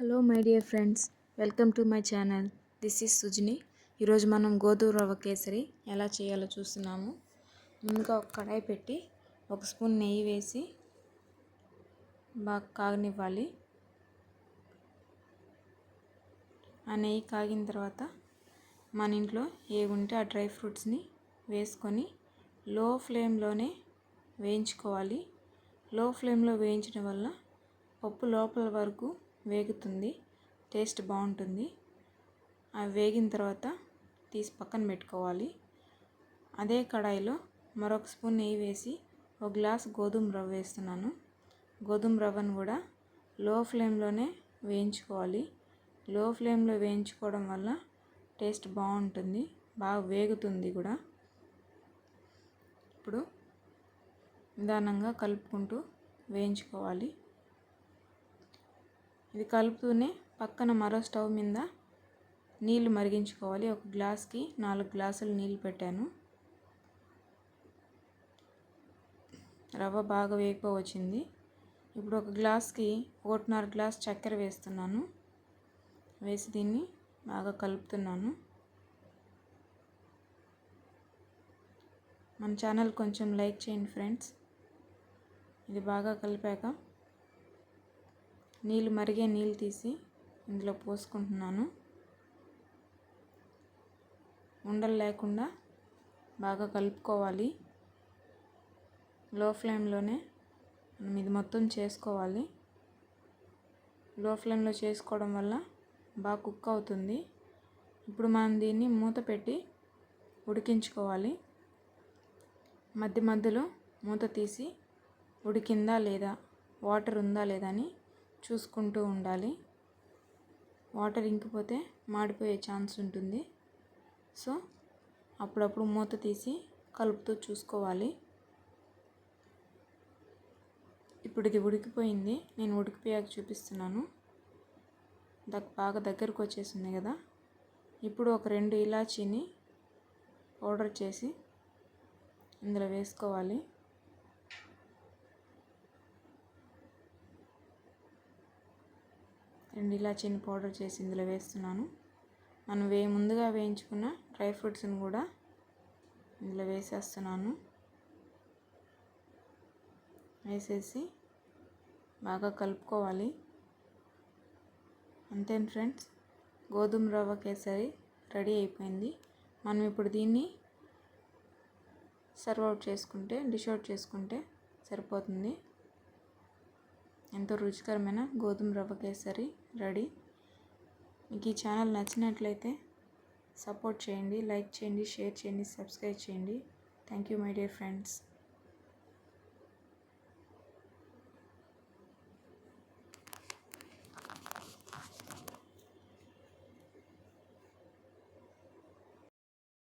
Hello my dear friends, welcome to my channel. This is Sujini. ఈరోజు మనం గోధుమ రవ్వ కేసరి ఎలా చేయాలో చూస్తున్నాము. ముందుగా ఒక కడాయి పెట్టి 1 స్పూన్ నెయ్యి వేసి బాగా కాగనివ్వాలి. ఆ నెయ్యి కాగిన తర్వాత మన ఇంట్లో ఏవి ఉంటే ఆ డ్రై ఫ్రూట్స్ని వేసుకొని లో ఫ్లేమ్లోనే వేయించుకోవాలి. లో ఫ్లేమ్లో వేయించడం వల్ల పప్పు లోపల వరకు వేగుతుంది, టేస్ట్ బాగుంటుంది. అవి వేగిన తర్వాత తీసి పక్కన పెట్టుకోవాలి. అదే కడాయిలో మరొక స్పూన్ నెయ్యి వేసి 1 గ్లాస్ గోధుమ రవ్వ వేస్తున్నాను. గోధుమ రవ్వను కూడా లో ఫ్లేమ్లోనే వేయించుకోవాలి. లో ఫ్లేమ్లో వేయించుకోవడం వల్ల టేస్ట్ బాగుంటుంది, బాగా వేగుతుంది కూడా. ఇప్పుడు నిదానంగా కలుపుకుంటూ వేయించుకోవాలి. ఇది కలుపుతూనే పక్కన మరో స్టవ్ మీద నీళ్లు మరిగించుకోవాలి. 1 గ్లాస్కి 4 గ్లాసులు నీళ్ళు పెట్టాను. రవ్వ బాగా వేగిపోవచ్చింది. ఇప్పుడు 1 గ్లాస్కి 1.5 గ్లాస్ చక్కెర వేస్తున్నాను. వేసి దీన్ని బాగా కలుపుతున్నాను. మన ఛానల్ కొంచెం లైక్ చేయండి ఫ్రెండ్స్. ఇది బాగా కలిపాక మరిగే నీళ్ళు తీసి ఇందులో పోసుకుంటున్నాను. ఉండలు లేకుండా బాగా కలుపుకోవాలి. లో ఫ్లేమ్లోనే మనం ఇది మొత్తం చేసుకోవాలి. లో ఫ్లేమ్లో చేసుకోవడం వల్ల బాగా కుక్ అవుతుంది. ఇప్పుడు మనం దీన్ని మూత పెట్టి ఉడికించుకోవాలి. మధ్య మధ్యలో మూత తీసి ఉడికిందా లేదా, వాటర్ ఉందా లేదా అని చూసుకుంటూ ఉండాలి. వాటర్ ఇంకిపోతే మాడిపోయే ఛాన్స్ ఉంటుంది. సో అప్పుడప్పుడు మూత తీసి కలుపుతూ చూసుకోవాలి. ఇప్పుడు ఇది ఉడికిపోయింది. నేను ఉడికిపోయాక చూపిస్తున్నాను. బాగా దగ్గరకు వచ్చేసింది కదా. ఇప్పుడు ఒక 2 ఇలాచీని పౌడర్ చేసి ఇందులో వేసుకోవాలి. ఇలాచీని పౌడర్ చేసి ఇందులో వేస్తున్నాను. మనం ముందుగా వేయించుకున్న డ్రై ఫ్రూట్స్ని కూడా ఇందులో వేసేస్తున్నాను. వేసేసి బాగా కలుపుకోవాలి. అంతే ఫ్రెండ్స్, గోధుమ రవ్వ కేసరి రెడీ అయిపోయింది. మనం ఇప్పుడు దీన్ని డిష్ అవుట్ చేసుకుంటే సరిపోతుంది. ఎంతో రుచికరమైన గోధుమ రవ్వ కేసరి రెడీ. మీకు ఈ ఛానల్ నచ్చినట్లయితే సపోర్ట్ చేయండి, లైక్ చేయండి, షేర్ చేయండి, సబ్స్క్రైబ్ చేయండి. Thank you my dear friends.